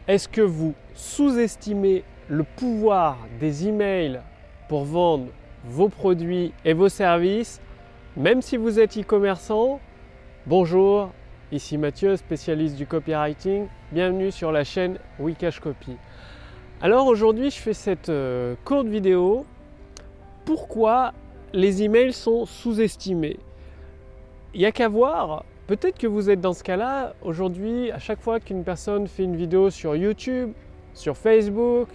Est-ce que vous sous-estimez le pouvoir des emails pour vendre vos produits et vos services, même si vous êtes e-commerçant? Bonjour, ici Mathieu, spécialiste du copywriting. Bienvenue sur la chaîne Wikashcopy. Alors aujourd'hui, je fais cette courte vidéo. Pourquoi les emails sont sous-estimés? Il n'y a qu'à voir. Peut-être que vous êtes dans ce cas-là. Aujourd'hui, à chaque fois qu'une personne fait une vidéo sur YouTube, sur Facebook,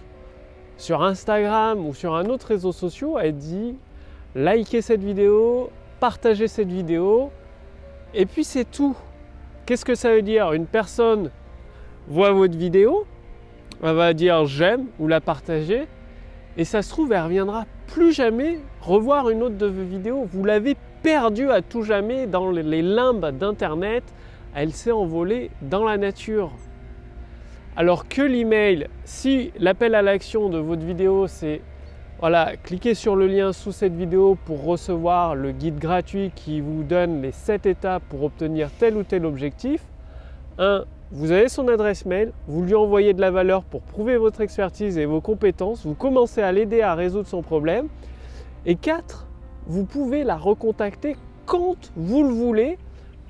sur Instagram ou sur un autre réseau social, elle dit likez cette vidéo, partagez cette vidéo, et puis c'est tout. Qu'est-ce que ça veut dire? Une personne voit votre vidéo, elle va dire j'aime ou la partager, et ça se trouve, elle ne reviendra plus jamais revoir une autre de vos vidéos. Vous l'avez perdue à tout jamais dans les limbes d'Internet. Elle s'est envolée dans la nature. Alors que l'email, si l'appel à l'action de votre vidéo, c'est voilà, cliquez sur le lien sous cette vidéo pour recevoir le guide gratuit qui vous donne les 7 étapes pour obtenir tel ou tel objectif. 1. Vous avez son adresse mail, vous lui envoyez de la valeur pour prouver votre expertise et vos compétences, vous commencez à l'aider à résoudre son problème. Et 4. Vous pouvez la recontacter quand vous le voulez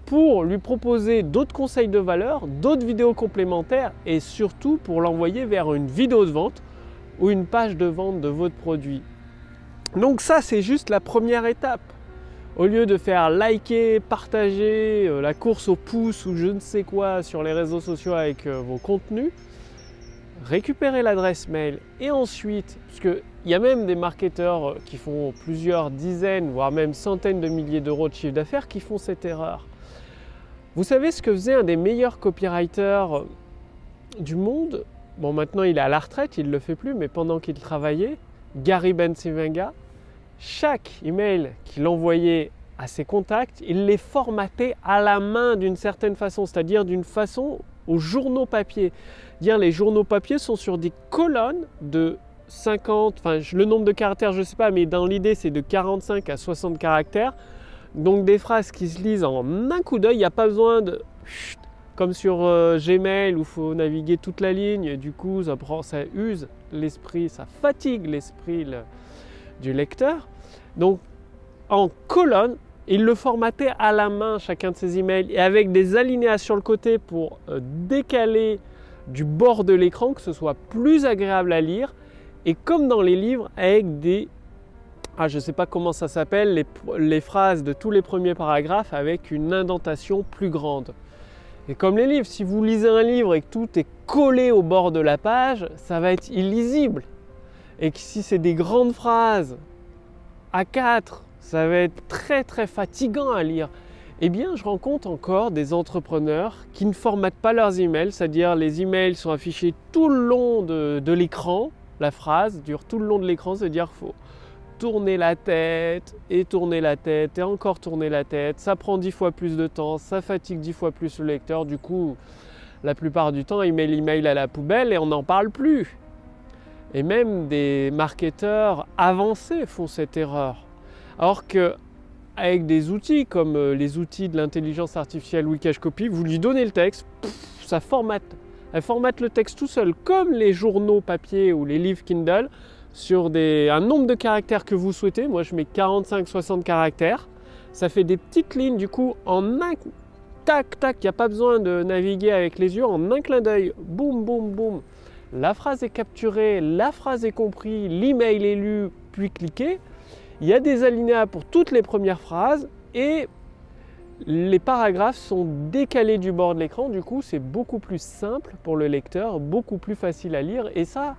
pour lui proposer d'autres conseils de valeur, d'autres vidéos complémentaires et surtout pour l'envoyer vers une vidéo de vente ou une page de vente de votre produit. Donc ça, c'est juste la première étape. Au lieu de faire liker, partager, la course au pouce ou je ne sais quoi sur les réseaux sociaux avec vos contenus, récupérez l'adresse mail et ensuite, parce qu'il y a même des marketeurs qui font plusieurs dizaines, voire même centaines de milliers d'euros de chiffre d'affaires qui font cette erreur. Vous savez ce que faisait un des meilleurs copywriters du monde? Bon, maintenant il est à la retraite, il ne le fait plus, mais pendant qu'il travaillait, Gary Bencivenga, chaque email qu'il envoyait à ses contacts, il les formatait à la main d'une certaine façon, c'est-à-dire d'une façon aux journaux papier. Dire les journaux papier sont sur des colonnes de 50, enfin le nombre de caractères je ne sais pas, mais dans l'idée c'est de 45 à 60 caractères. Donc des phrases qui se lisent en un coup d'œil, il n'y a pas besoin de... Comme sur Gmail où il faut naviguer toute la ligne, et du coup ça use l'esprit, ça fatigue l'esprit du lecteur. Donc en colonne, il le formatait à la main chacun de ses emails et avec des alinéas sur le côté pour décaler du bord de l'écran, que ce soit plus agréable à lire. Et comme dans les livres, avec des... je ne sais pas comment ça s'appelle, les phrases de tous les premiers paragraphes avec une indentation plus grande. Et comme les livres, si vous lisez un livre et que tout est collé au bord de la page, ça va être illisible. Et que si c'est des grandes phrases A4, ça va être très très fatigant à lire. Eh bien, je rencontre encore des entrepreneurs qui ne formatent pas leurs emails, c'est-à-dire les emails sont affichés tout le long de l'écran, la phrase dure tout le long de l'écran, c'est-à-dire qu'il faut tourner la tête et encore tourner la tête, ça prend 10 fois plus de temps, ça fatigue 10 fois plus le lecteur, du coup la plupart du temps il met l'email à la poubelle et on n'en parle plus. Et même des marketeurs avancés font cette erreur. Alors que avec des outils comme les outils de l'intelligence artificielle Wikashcopy, vous lui donnez le texte, ça formate. Elle formate le texte tout seul, comme les journaux papier ou les livres Kindle, sur un nombre de caractères que vous souhaitez. Moi je mets 45-60 caractères. Ça fait des petites lignes du coup en un tac tac, il n'y a pas besoin de naviguer avec les yeux, en un clin d'œil, boum boum boum. La phrase est capturée, la phrase est comprise, l'email est lu, puis cliqué. Il y a des alinéas pour toutes les premières phrases et les paragraphes sont décalés du bord de l'écran. Du coup, c'est beaucoup plus simple pour le lecteur, beaucoup plus facile à lire. Et ça,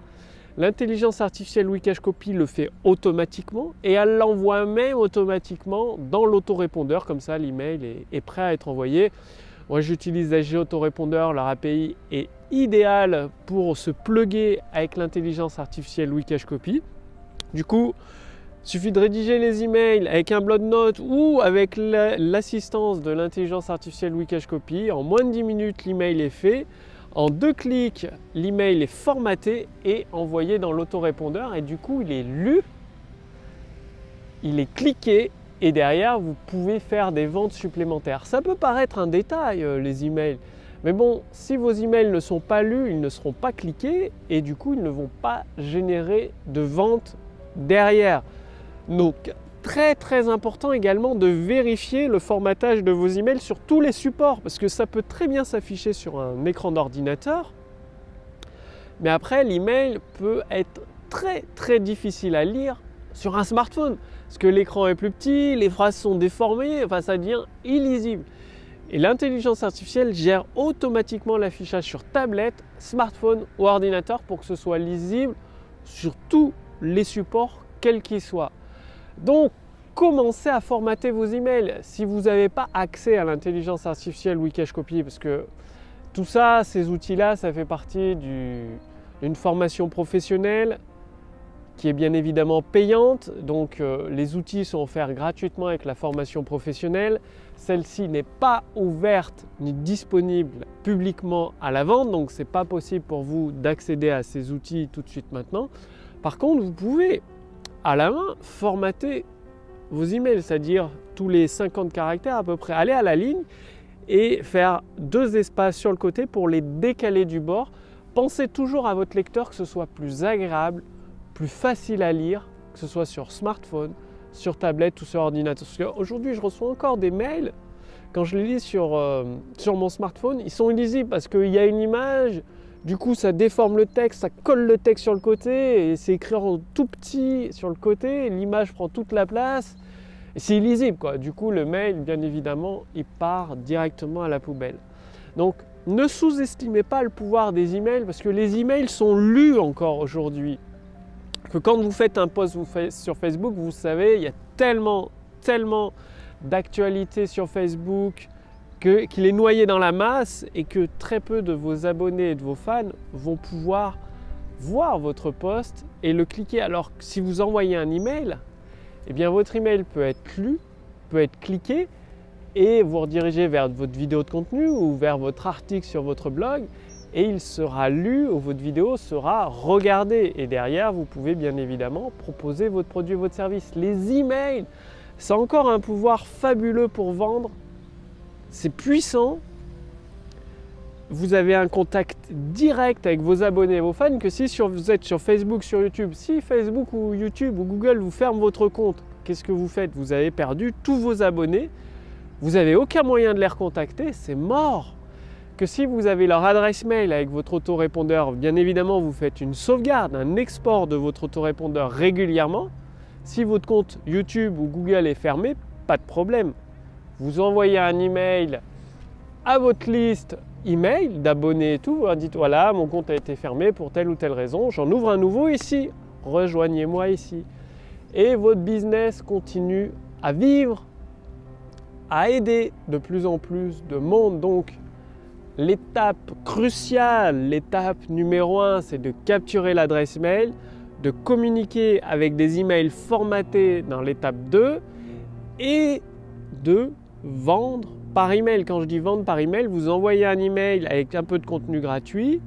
l'intelligence artificielle Wikashcopy le fait automatiquement et elle l'envoie même automatiquement dans l'autorépondeur. Comme ça, l'email est prêt à être envoyé. Moi, j'utilise AG Autorépondeur. Leur API est idéale pour se plugger avec l'intelligence artificielle Wikashcopy. Du coup, il suffit de rédiger les emails avec un bloc-notes ou avec l'assistance de l'intelligence artificielle Wikashcopy. En moins de 10 minutes, l'email est fait. En 2 clics, l'email est formaté et envoyé dans l'autorépondeur. Et du coup, il est lu, il est cliqué et derrière, vous pouvez faire des ventes supplémentaires. Ça peut paraître un détail, les emails, Mais bon, si vos emails ne sont pas lus, ils ne seront pas cliqués et du coup, ils ne vont pas générer de vente derrière. Donc, très très important également de vérifier le formatage de vos emails sur tous les supports parce que ça peut très bien s'afficher sur un écran d'ordinateur. Mais après, l'email peut être très très difficile à lire sur un smartphone parce que l'écran est plus petit, les phrases sont déformées, enfin ça devient illisible. Et l'intelligence artificielle gère automatiquement l'affichage sur tablette, smartphone ou ordinateur pour que ce soit lisible sur tous les supports, quels qu'ils soient. Donc, commencez à formater vos emails. Si vous n'avez pas accès à l'intelligence artificielle Wikash Copy, parce que tout ça, ces outils-là, ça fait partie d'une formation professionnelle qui est bien évidemment payante. Donc les outils sont offerts gratuitement avec la formation professionnelle. Celle-ci n'est pas ouverte ni disponible publiquement à la vente, donc ce n'est pas possible pour vous d'accéder à ces outils tout de suite maintenant. Par contre, vous pouvez à la main formater vos emails, c'est-à-dire tous les 50 caractères à peu près, aller à la ligne et faire 2 espaces sur le côté pour les décaler du bord. Pensez toujours à votre lecteur que ce soit plus agréable, plus facile à lire, que ce soit sur smartphone, sur tablette ou sur ordinateur. Parce qu'aujourd'hui, je reçois encore des mails, quand je les lis sur mon smartphone, ils sont illisibles parce qu'il y a une image, du coup ça déforme le texte, ça colle le texte sur le côté et c'est écrit en tout petit sur le côté, l'image prend toute la place et c'est illisible quoi. Du coup le mail, bien évidemment, il part directement à la poubelle. Donc ne sous-estimez pas le pouvoir des emails parce que les emails sont lus encore aujourd'hui. Que quand vous faites un post sur Facebook, vous savez, il y a tellement d'actualités sur Facebook qu'il est noyé dans la masse et que très peu de vos abonnés et de vos fans vont pouvoir voir votre post et le cliquer. Alors que si vous envoyez un email, eh bien votre email peut être lu, peut être cliqué et vous rediriger vers votre vidéo de contenu ou vers votre article sur votre blog et il sera lu ou votre vidéo sera regardée. Et derrière, vous pouvez bien évidemment proposer votre produit, votre service. Les emails, c'est encore un pouvoir fabuleux pour vendre. C'est puissant. Vous avez un contact direct avec vos abonnés et vos fans que si vous êtes sur Facebook, sur YouTube. Si Facebook ou YouTube ou Google vous ferment votre compte, qu'est-ce que vous faites? Vous avez perdu tous vos abonnés. Vous n'avez aucun moyen de les recontacter. C'est mort. Que si vous avez leur adresse mail avec votre autorépondeur, bien évidemment, vous faites une sauvegarde, un export de votre autorépondeur régulièrement. Si votre compte YouTube ou Google est fermé, pas de problème. Vous envoyez un email à votre liste email d'abonnés et tout, vous leur dites voilà, mon compte a été fermé pour telle ou telle raison, j'en ouvre un nouveau ici, rejoignez-moi ici. Et votre business continue à vivre, à aider de plus en plus de monde. Donc, l'étape cruciale, l'étape numéro 1, c'est de capturer l'adresse mail, de communiquer avec des emails formatés dans l'étape 2 et de vendre par email. Quand je dis vendre par email, vous envoyez un email avec un peu de contenu gratuit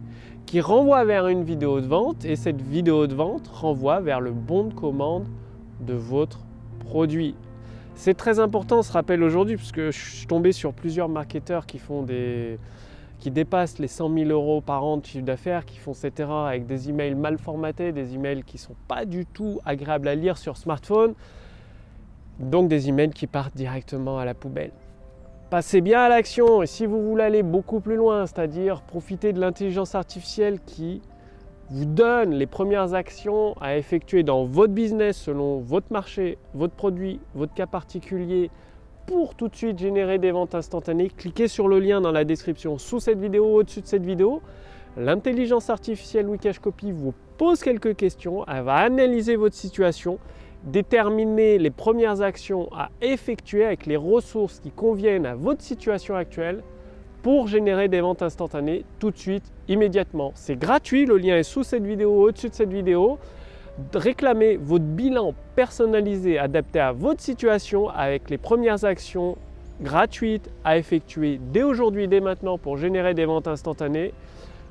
qui renvoie vers une vidéo de vente et cette vidéo de vente renvoie vers le bon de commande de votre produit. C'est très important ce rappel aujourd'hui parce que je suis tombé sur plusieurs marketeurs qui dépassent les 100 000 € par an de chiffre d'affaires, qui font cette erreur avec des emails mal formatés, des emails qui ne sont pas du tout agréables à lire sur smartphone, donc des emails qui partent directement à la poubelle. Passez bien à l'action et si vous voulez aller beaucoup plus loin, c'est-à-dire profiter de l'intelligence artificielle qui vous donne les premières actions à effectuer dans votre business selon votre marché, votre produit, votre cas particulier, pour tout de suite générer des ventes instantanées, cliquez sur le lien dans la description sous cette vidéo, au-dessus de cette vidéo. L'intelligence artificielle Wikash Copy vous pose quelques questions, elle va analyser votre situation, déterminer les premières actions à effectuer avec les ressources qui conviennent à votre situation actuelle pour générer des ventes instantanées tout de suite, immédiatement. C'est gratuit, le lien est sous cette vidéo, au-dessus de cette vidéo. Réclamez votre bilan personnalisé adapté à votre situation avec les premières actions gratuites à effectuer dès aujourd'hui, dès maintenant pour générer des ventes instantanées.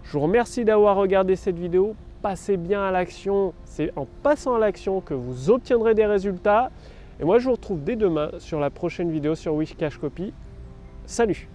Je vous remercie d'avoir regardé cette vidéo. Passez bien à l'action. C'est en passant à l'action que vous obtiendrez des résultats. Et moi, je vous retrouve dès demain sur la prochaine vidéo sur Wikash Copy. Salut!